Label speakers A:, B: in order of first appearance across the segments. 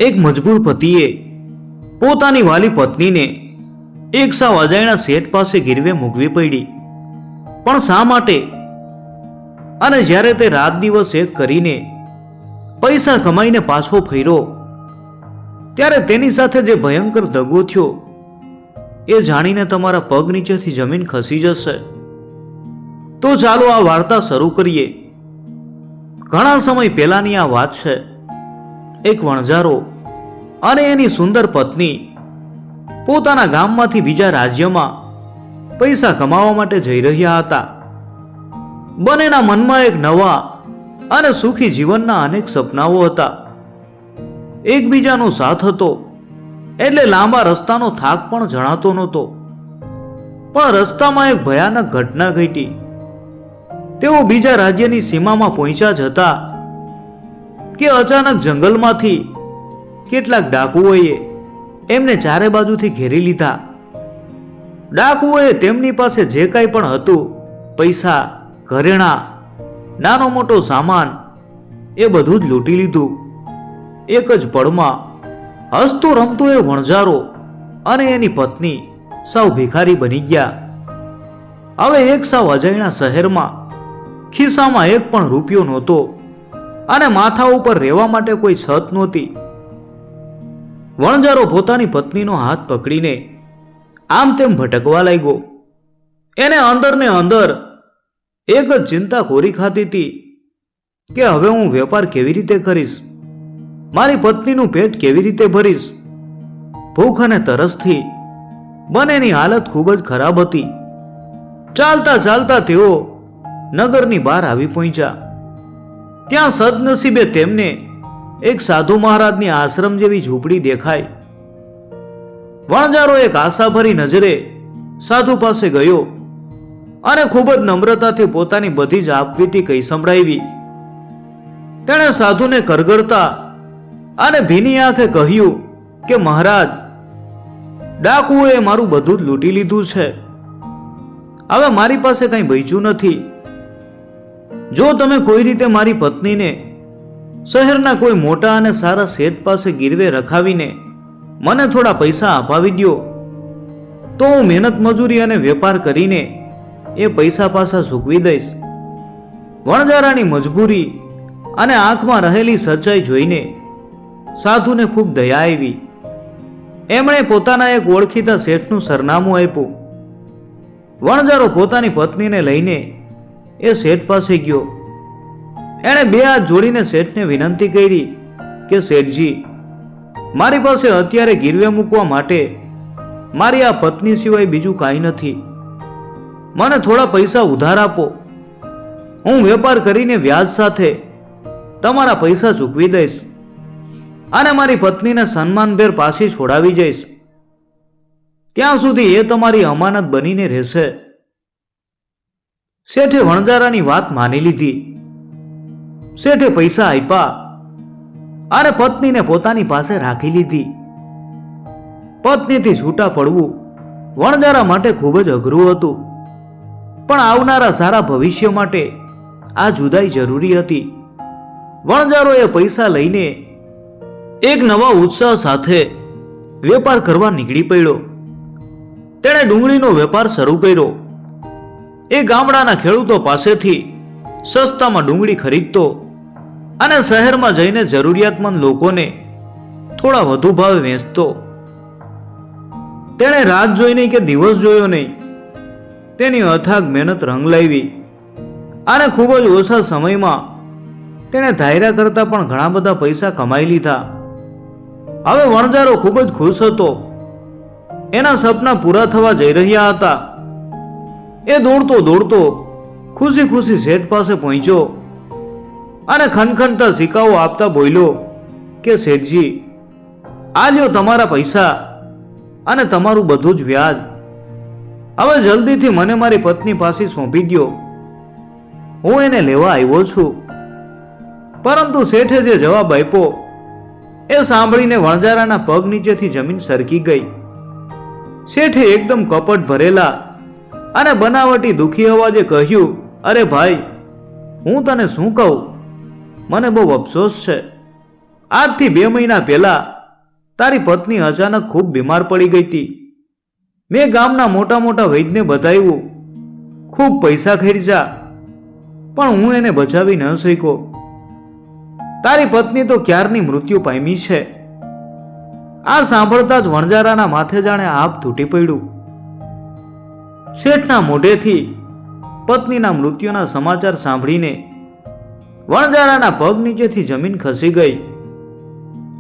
A: એક મજબૂર પતિએ પોતાની વાલી પત્નીને એક સાવ અજાણ્યા શેઠ પાસે ગીરવે મૂકવી પડી. પણ શા માટે? અને જ્યારે તે રાત દિવસ એક કરીને પૈસા કમાઈને પાછો ફર્યો ત્યારે તેની સાથે જે ભયંકર દગો થયો એ જાણીને તમારા પગ નીચેથી જમીન ખસી જશે. તો ચાલો આ વાર્તા શરૂ કરીએ. ઘણા સમય પહેલાની આ વાત છે. એક વણજારો અને એની સુંદર પત્ની પોતાના ગામમાંથી બીજા રાજ્યમાં પૈસા કમાવા માટે જઈ રહ્યા હતા. બંનેના મનમાં એક નવા અને સુખી જીવનના અનેક સપનાઓ હતા. એકબીજાનો સાથ હતો એટલે લાંબા રસ્તાનો થાક પણ જણાતો નહોતો. પણ રસ્તામાં એક ભયાનક ઘટના ઘટી. તેઓ બીજા રાજ્યની સીમામાં પહોંચ્યા જતા કે અચાનક જંગલમાંથી કેટલાક ડાકુઓએ એમને ચારે બાજુથી ઘેરી લીધા. ડાકુઓએ તેમની પાસે જે કાંઈ પણ હતું, પૈસા, ઘરેણાં, નાનો મોટો સામાન, એ બધું જ લૂંટી લીધું. એક જ પળમાં હસતો રમતો એ વણજારો અને એની પત્ની સાવ ભિખારી બની ગયા. હવે એક સાવ અજાણ્યા શહેરમાં ખિસ્સામાં એક પણ રૂપિયો નહોતો અને માથા ઉપર રહેવા માટે કોઈ છત નહોતી. વણજારો પોતાની પત્નીનો હાથ પકડીને આમ તેમ ભટકવા લાગ્યો. એને અંદર ને અંદર એક જ ચિંતા કોરી ખાતી હતી કે હવે હું વેપાર કેવી રીતે કરીશ, મારી પત્નીનું પેટ કેવી રીતે ભરીશ. ભૂખ અને તરસથી બંનેની હાલત ખૂબ જ ખરાબ હતી. ચાલતા ચાલતા તેઓ નગરની બહાર આવી પહોંચ્યા. ત્યાં સદનસીબે તેમને એક સાધુ મહારાજની આશ્રમ જેવી ઝૂંપડી દેખાય. વણજારો એક આશાભરી નજરે સાધુ પાસે ગયો અને ખૂબ જ નમ્રતાથી પોતાની બધી જ આપવીતી કહી સંભળાવી. તેણે સાધુને કરગડતા અને ભીની આંખે કહ્યું કે મહારાજ, ડાકુઓએ મારું બધું જ લૂંટી લીધું છે. હવે મારી પાસે કંઈ બચ્યું નથી. જો તમે કોઈ રીતે મારી પત્નીને શહેરના કોઈ મોટા અને સારા શેઠ પાસે ગીરવે રખાવીને મને થોડા પૈસા અપાવી દો તો હું મહેનત મજૂરી અને વેપાર કરીને એ પૈસા પાછા ચૂકવી દઈશ. વણજારાની મજબૂરી અને આંખમાં રહેલી સચ્ચાઈ જોઈને સાધુને ખૂબ દયા આવી. એમણે પોતાના એક ઓળખીતા શેઠનું સરનામું આપ્યું. વણજારો પોતાની પત્નીને લઈને એ શેઠ પાસે ગયો. એણે બે હાથ જોડીને શેઠને વિનંતી કરી કે શેઠજી, મારી પાસે અત્યારે ગીરવે મૂકવા માટે મારી આ પત્ની સિવાય બીજું કાંઈ નથી. મને થોડા પૈસા ઉધાર આપો. હું વેપાર કરીને વ્યાજ સાથે તમારા પૈસા ચૂકવી દઈશ અને મારી પત્નીને સન્માનભેર પાછી છોડાવી જઈશ. ત્યાં સુધી એ તમારી અમાનત બનીને રહેશે. શેઠે વણજારાની વાત માની લીધી. શેઠે પૈસા આપ્યા અને પત્નીને પોતાની પાસે રાખી લીધી. પત્નીથી છૂટા પડવું વણજારા માટે ખૂબ જ અઘરું હતું, પણ આવનારા સારા ભવિષ્ય માટે આ જુદાઈ જરૂરી હતી. વણજારોએ પૈસા લઈને એક નવા ઉત્સાહ સાથે વેપાર કરવા નીકળી પડ્યો. તેણે ડુંગળીનો વેપાર શરૂ કર્યો. એ ગામડાના ખેડૂતો પાસેથી સસ્તામાં ડુંગળી ખરીદતો અને શહેરમાં જઈને જરૂરિયાતમંદ લોકોને થોડા વધુ ભાવે વેચતો. તેણે રાત જોઈ નહીં કે દિવસ જોયો નહીં. તેની અથાગ મહેનત રંગ લાવી અને ખૂબ જ ઓછા સમયમાં તેણે ધાર્યા કરતા પણ ઘણા બધા પૈસા કમાઈ લીધા. હવે વણજારો ખૂબ જ ખુશ હતો. એના સપના પૂરા થવા જઈ રહ્યા હતા. એ દોડતો દોડતો ખુશી ખુશી શેઠ પાસે પહોંચ્યો અને ખનખનતા સિક્કાઓ આપતા બોલ્યો કે શેઠજી, આ લ્યો તમારા પૈસા અને તમારું બધું જ વ્યાજ. હવે જલ્દીથી મને મારી પત્ની પાસે સોંપી દો. હું એને લેવા આવ્યો છું. પરંતુ શેઠે જે જવાબ આપ્યો એ સાંભળીને વણજારાના પગ નીચેથી જમીન સરકી ગઈ. શેઠે એકદમ કપટ ભરેલા અને બનાવટી દુખી અવાજે કહ્યું, અરે ભાઈ, હું તને શું કહું, મને બહુ અફસોસ છે. આજથી 2 મહિના પહેલા તારી પત્ની અચાનક ખૂબ બીમાર પડી ગઈ હતી. મેં ગામના મોટા મોટા વૈદ્યને બતાવ્યું, ખૂબ પૈસા ખર્ચ્યા, પણ હું એને બચાવી ન શક્યો. તારી પત્ની તો ક્યારની મૃત્યુ પામી છે. આ સાંભળતા જ વણજારાના માથે જાણે આપ તૂટી પડ્યું. શેઠના મોઢેથી પત્નીના મૃત્યુના સમાચાર સાંભળીને વણજારાના પગ નીચેથી જમીન ખસી ગઈ.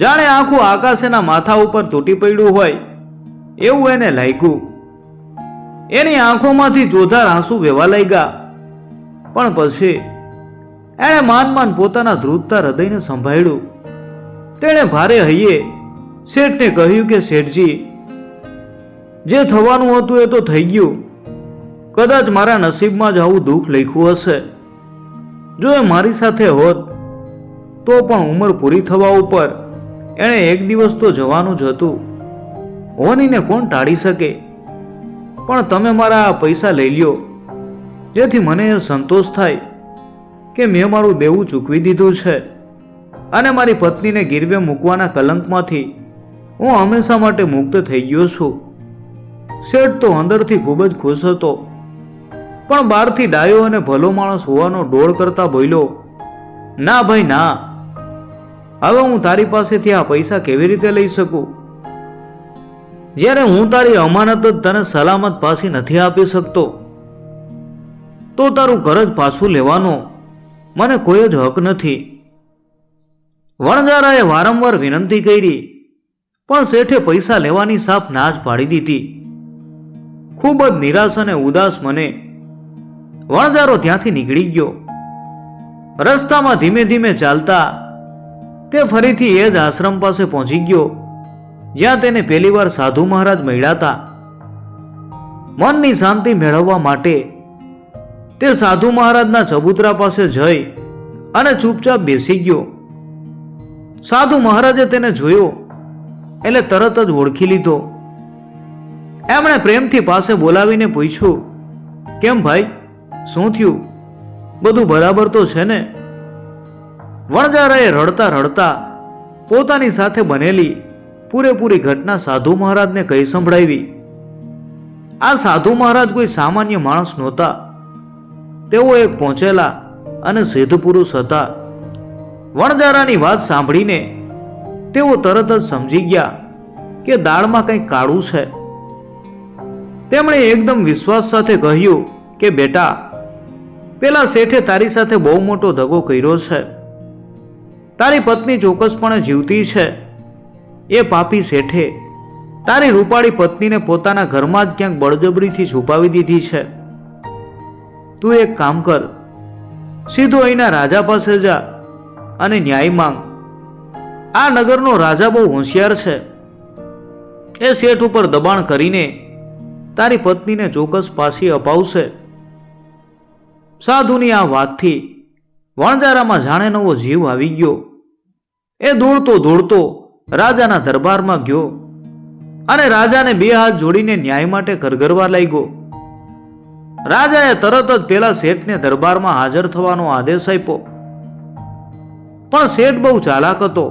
A: જાણે આખું આકાશ એના માથા ઉપર તૂટી પડ્યું હોય એવું એને લાગ્યું. એની આંખોમાંથી જોધાર આંસુ વહેવા લાગ્યા. પણ પછી એણે માન પોતાના ધ્રુજતા હૃદયને સંભાળ્યું. તેણે ભારે હૈયે શેઠને કહ્યું કે શેઠજી, જે થવાનું હતું એ તો થઈ ગયું. કદાચ મારા નસીબમાં જ આવું દુઃખ લખ્યું હશે. જો એ મારી સાથે હોત તો પણ ઉંમર પૂરી થવા ઉપર એણે એક દિવસ તો જવાનું જ હતું. હોનીને કોણ ટાળી શકે? પણ તમે મારા આ પૈસા લઈ લ્યો, જેથી મને એ સંતોષ થાય કે મેં મારું દેવું ચૂકવી દીધું છે અને મારી પત્નીને ગીરવે મૂકવાના કલંકમાંથી હું હંમેશા માટે મુક્ત થઈ ગયો છું. શેઠ તો અંદરથી ખૂબ જ ખુશ હતો, પણ બહારથી ડાયો અને ભલો માણસ હોવાનો ડોળ કરતા બોલ્યો, ના ભાઈ ના, હવે હું તારી પાસેથી આ પૈસા કેવી રીતે લઈ શકું? જ્યારે હું તારી અમાનત જ તને સલામત પાછી નથી આપી શકતો, તો તારું ઘર જ પાછું લેવાનો મને કોઈ જ હક નથી. વણજારાએ વારંવાર વિનંતી કરી, પણ શેઠે પૈસા લેવાની સાફ ના જ પાડી દીધી. ખૂબ જ નિરાશ અને ઉદાસ મને વણજારો ત્યાંથી નીકળી ગયો. રસ્તામાં ધીમે ધીમે ચાલતા તે ફરીથી એ જ આશ્રમ પાસે પહોંચી ગયો જ્યાં તેને પહેલીવાર સાધુ મહારાજ મળ્યા હતા. મનની શાંતિ મેળવવા માટે તે સાધુ મહારાજના ચબૂતરા પાસે જઈ અને ચૂપચાપ બેસી ગયો. સાધુ મહારાજે તેને જોયો એટલે તરત જ ઓળખી લીધો. એમણે પ્રેમથી પાસે બોલાવીને પૂછ્યું, કેમ ભાઈ, શું થયું? બધું બરાબર તો છે ને? વણજારાએ રડતા રડતા પોતાની સાથે બનેલી પૂરેપૂરી ઘટના સાધુ મહારાજને કહી સંભળાવી. આ સાધુ મહારાજ કોઈ સામાન્ય માણસ નહોતા. તેઓ એક પહોંચેલા અને સિદ્ધ પુરુષ હતા. વણજારાની વાત સાંભળીને તેઓ તરત જ સમજી ગયા કે દાળમાં કંઈક કાળું છે. તેમણે એકદમ વિશ્વાસ સાથે કહ્યું કે બેટા, પેલા શેઠે તારી સાથે બહુ મોટો દગો કર્યો છે. તારી પત્ની ચોક્કસપણે જીવતી છે. એ પાપી શેઠે તારી રૂપાળી પત્નીને પોતાના ઘરમાં જ ક્યાંક બળજબરીથી છુપાવી દીધી છે. તું એક કામ કર, સીધો અહીંના રાજા પાસે જા અને ન્યાય માંગ. આ નગરનો રાજા બહુ હોશિયાર છે. એ શેઠ ઉપર દબાણ કરીને તારી પત્નીને ચોક્કસ પાછી અપાવશે. સાધુની આ વાતથી વણજારામાં જાણે નવો જીવ આવી ગયો. એ દોડતો દોડતો રાજાના દરબારમાં ગયો અને રાજાને 2 હાથ જોડીને ન્યાય માટે કરગરવા લાગ્યો. રાજાએ તરત જ પેલા શેઠને દરબારમાં હાજર થવાનો આદેશ આપ્યો. પણ શેઠ બહુ ચાલાક હતો.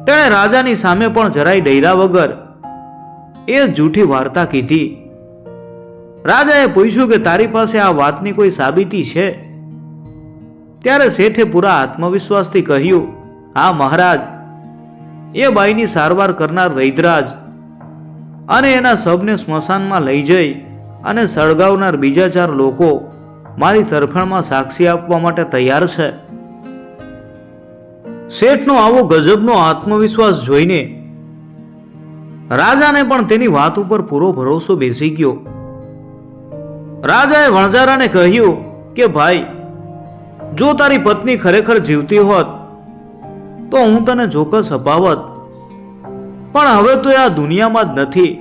A: તેણે રાજાની સામે પણ જરાય ડર્યા વગર એ જૂઠી વાર્તા કીધી. રાજાએ પૂછ્યું કે તારી પાસે આ વાતની કોઈ સાબિતી છે? ત્યારે શેઠે પૂરા આત્મવિશ્વાસથી કહ્યું, હા મહારાજ, એ બાઈની સારવાર કરનાર વૈદ્યરાજ અને એના શબને સ્મશાનમાં લઈ જઈ અને સળગાવનાર બીજા 4 લોકો મારી તરફેણમાં સાક્ષી આપવા માટે તૈયાર છે. શેઠનો આવો ગજબનો આત્મવિશ્વાસ જોઈને રાજાને પણ તેની વાત ઉપર પૂરો ભરોસો બેસી ગયો. રાજાએ વણજારાને કહ્યું કે ભાઈ, જો તારી પત્ની ખરેખર જીવતી હોત તો હું તને ચોક્કસ અપાવત, પણ હવે તો આ દુનિયામાં જ નથી,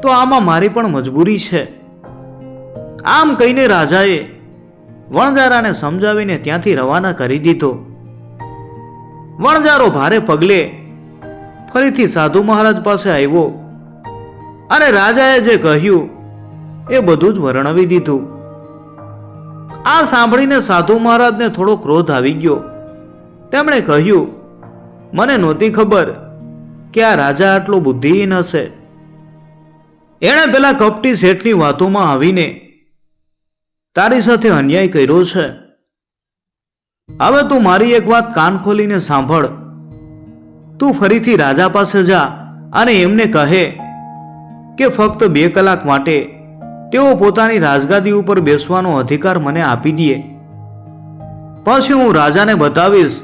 A: તો આમાં મારી પણ મજબૂરી છે. આમ કહીને રાજાએ વણજારાને સમજાવીને ત્યાંથી રવાના કરી દીધો. વણજારો ભારે પગલે ફરીથી સાધુ મહારાજ પાસે આવ્યો અને રાજાએ જે કહ્યું એ બધું જ વર્ણવી દીધું. આ સાંભળીને સાધુ મહારાજને થોડો ક્રોધ આવી ગયો. તેમણે કહ્યું, મને નહોતી ખબર કે આ રાજા આટલો બુદ્ધિહીન હશે. એણે પેલા કપટી શેઠની વાતોમાં આવીને તારી સાથે અન્યાય કર્યો છે. હવે તું મારી એક વાત કાન ખોલીને સાંભળ. તું ફરીથી રાજા પાસે જા અને એમને કહે કે ફક્ત 2 કલાક માટે તેઓ પોતાની રાજગાદી ઉપર બેસવાનો અધિકાર મને આપી દે. પછી હું રાજાને બતાવીશ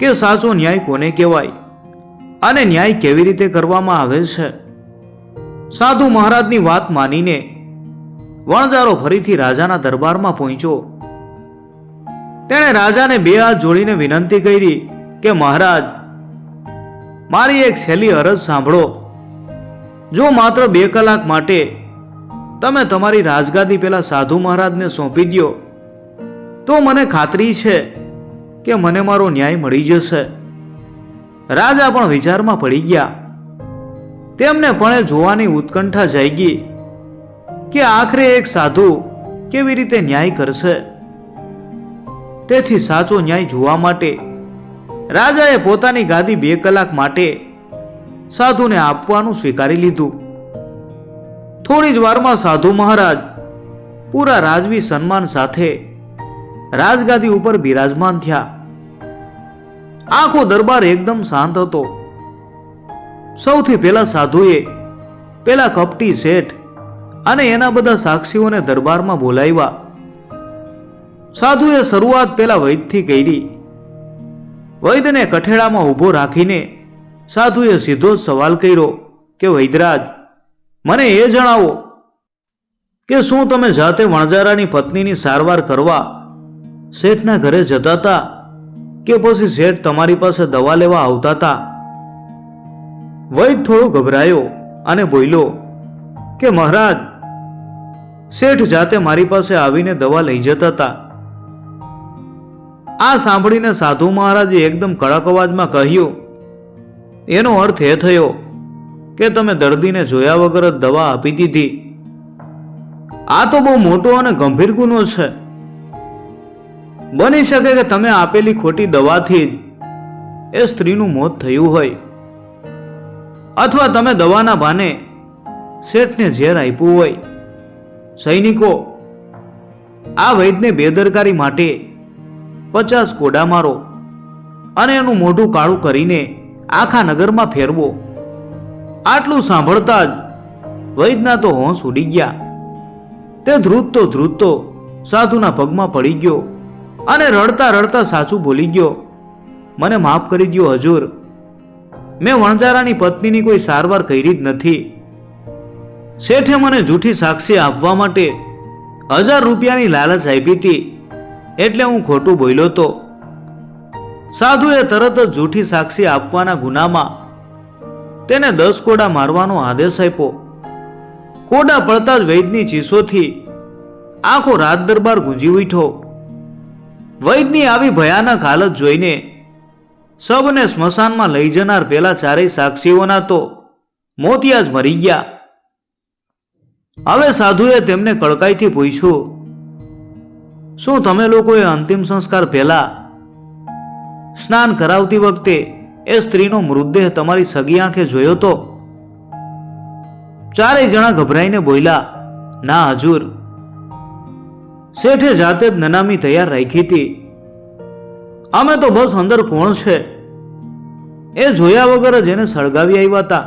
A: કે સાચો ન્યાય કોને કહેવાય અને ન્યાય કેવી રીતે કરવામાં આવે છે. સાધુ મહારાજની વાત માનીને વણજારો ફરીથી રાજાના દરબારમાં પહોંચ્યો. તેણે રાજાને 2 હાથ જોડીને વિનંતી કરી કે મહારાજ, મારી એક છેલ્લી અરજ સાંભળો. જો માત્ર 2 કલાક માટે તમે તમારી રાજગાદી પેલા સાધુ મહારાજને સોંપી દો તો મને ખાતરી છે કે મને મારો ન્યાય મળી જશે. રાજા પણ વિચારમાં પડી ગયા. તેમને પણ જોવાની ઉત્કંઠા જાગી કે આખરે એક સાધુ કેવી રીતે ન્યાય કરશે. તેથી સાચો ન્યાય જોવા માટે રાજાએ પોતાની ગાદી 2 કલાક માટે સાધુને આપવાનું સ્વીકારી લીધું. થોડી જ વારમાં સાધુ મહારાજ પૂરા રાજવી સન્માન સાથે રાજગાદી ઉપર બિરાજમાન થયા. આખો દરબાર એકદમ શાંત હતો. સૌથી પહેલા સાધુએ પેલા કપટી શેઠ અને એના બધા સાક્ષીઓને દરબારમાં બોલાવ્યા. સાધુએ શરૂઆત પેલા વૈદથી કરી. વૈદને કઠેડામાં ઊભો રાખીને સાધુએ સીધો જ સવાલ કર્યો કે વૈદરાજ, મને એ જણાવો કે શું તમે જાતે વણજારાની પત્નીની સારવાર કરવા શેઠના ઘરે જતા હતા કે પછી શેઠ તમારી પાસે દવા લેવા આવતા હતા? વૈદ થોડો ગભરાયો અને બોલ્યો કે મહારાજ, શેઠ જાતે મારી પાસે આવીને દવા લઈ જતા હતા. આ સાંભળીને સાધુ મહારાજે એકદમ કડક અવાજમાં કહ્યું, એનો અર્થ એ થયો કે તમે દર્દીને જોયા વગર જ દવા આપી દીધી. આ તો બહુ મોટો અને ગંભીર ગુનો છે. બની શકે કે તમે આપેલી ખોટી દવાથી જ એ સ્ત્રીનું મોત થયું હોય, અથવા તમે દવાના બહાને શેઠને ઝેર આપ્યું હોય. સૈનિકો, આ વૈદને બેદરકારી માટે 50 કોડા મારો અને એનું મોઢું કાળું કરીને આખા નગરમાં ફેરવો. આટલું સાંભળતા જ વૈદના તો હોંશ ઉડી ગયા. તે ધ્રુજતો સાધુના પગમાં પડી ગયો અને રડતા રડતા સાચું બોલી ગયો, મને માફ કરી દ્યો હજુર. મેં વણજારાની પત્નીની કોઈ સારવાર કરી જ નથી. શેઠે મને જૂઠી સાક્ષી આપવા માટે 1000 રૂપિયાની લાલચ આપી હતી, એટલે હું ખોટું બોલ્યો તો. સાધુએ તરત જ જૂઠી સાક્ષી આપવાના ગુનામાં તેને 10 કોડા મારવાનો આદેશ આપ્યો. કોડા પડતા જ વૈદની ચીસોથી આખો રાજ દરબાર ગુંજી ઉઠ્યો. વૈદની આવી ભયાનક હાલત જોઈને સબને સ્મશાનમાં લઈ જનાર પેલા 4 સાક્ષીઓના તો મોતિયા જ મરી ગયા. હવે સાધુએ તેમને કડકાઈથી પૂછ્યું, શું તમે લોકોએ અંતિમ સંસ્કાર પહેલા સ્નાન કરાવતી વખતે એ સ્ત્રીનો મૃતદેહ તમારી સગી આંખે જોયો તો? 4 જણા ગભરાઈને બોલ્યા, ના હજુર. શેઠે જાતે જ નનામી તૈયાર રાખી હતી. અમે તો બસ અંદર કોણ છે એ જોયા વગર જ એને સળગાવી આવ્યા હતા.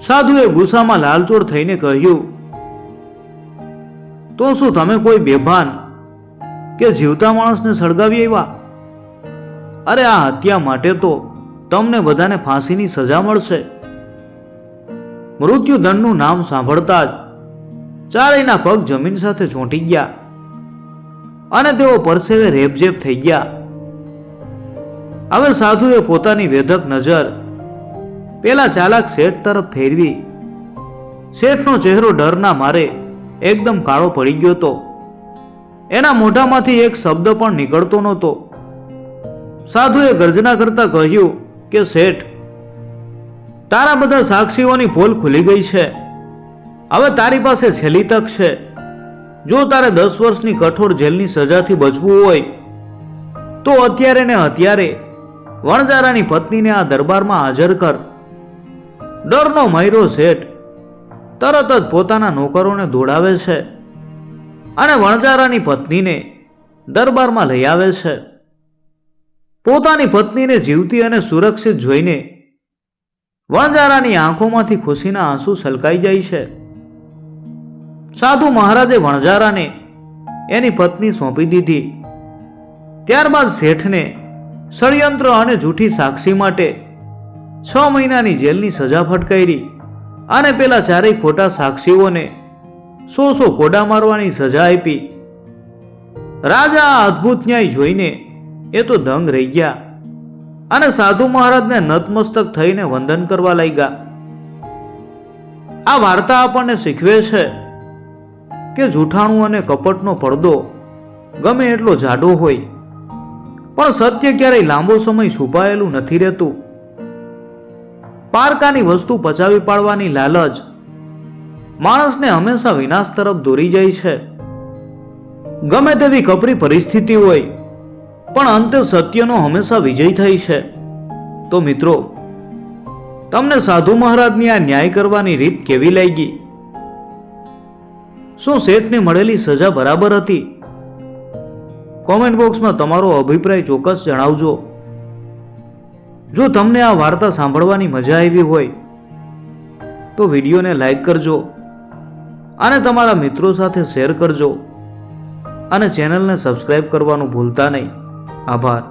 A: સાધુએ ગુસ્સામાં લાલચોળ થઈને કહ્યું, તો શું તમે કોઈ બેભાન કે જીવતા માણસને સળગાવી આવ્યા? અરે આ હત્યા માટે તો તમને બધાને ફાંસીની સજા મળશે. મૃત્યુદંડનું નામ સાંભળતા જ ચારેયના પગ જમીન સાથે ચોંટી ગયા અને તેઓ પરસેવે રેબઝેબ થઈ ગયા. હવે સાધુએ પોતાની વેધક નજર પેલા ચાલાક શેઠ તરફ ફેરવી. શેઠનો ચહેરો ડરના મારે એકદમ કાળો પડી ગયો હતો. એના મોઢામાંથી એક શબ્દ પણ નીકળતો નહોતો. સાધુએ ગર્જના કરતા કહ્યું કે શેઠ, તારા બધા સાક્ષીઓની પોલ ખુલી ગઈ છે. હવે તારી પાસે છેલ્લી તક છે. જો તારે 10 વર્ષની કઠોર જેલની સજાથી બચવું હોય તો અત્યારે ને અત્યારે વણજારાની પત્નીને આ દરબારમાં હાજર કર. ડરનો મયરો શેઠ તરત જ પોતાના નોકરોને દોડાવે છે અને વણજારાની પત્નીને દરબારમાં લઈ આવે છે. પોતાની પત્નીને જીવતી અને સુરક્ષિત જોઈને વણજારાની આંખોમાંથી ખુશીના આંસુ છલકાઈ જાય છે. સાધુ મહારાજે વણજારાને એની પત્ની સોંપી દીધી. ત્યારબાદ શેઠને ષડયંત્ર અને જૂઠી સાક્ષી માટે 6 મહિનાની જેલની સજા ફટકારી અને પેલા ચારેય ખોટા સાક્ષીઓને 100 કોડા મારવાની સજા આપી. રાજા આ અદ્ભુત ન્યાય જોઈને એ તો દંગ રહી ગયા અને સાધુ મહારાજને નતમસ્તક થઈને વંદન કરવા લાગ્યા. આ વાર્તા આપણને શીખવે છે કે જૂઠાણું અને કપટનો પડદો ગમે એટલો જાડો હોય પણ સત્ય ક્યારેય લાંબો સમય છુપાયેલું નથી રહેતું. પારકાની વસ્તુ પચાવી પાડવાની લાલચ માણસને હંમેશા વિનાશ તરફ દોરી જાય છે. ગમે તેવી કપરી પરિસ્થિતિ હોય પણ અંતે સત્યનો હંમેશા વિજય થાય છે. તો મિત્રો, તમને સાધુ મહારાજની આ ન્યાય કરવાની રીત કેવી લાગી? શું શેઠને મળેલી સજા બરાબર હતી? કોમેન્ટ બોક્સમાં તમારો અભિપ્રાય ચોક્કસ જણાવજો. જો તમને આ વાર્તા સાંભળવાની મજા આવી હોય તો વિડીયોને લાઈક કરજો અને તમારા મિત્રો સાથે શેર કરજો અને ચેનલને સબસ્ક્રાઇબ કરવાનું ભૂલતા નહીં. આભાર.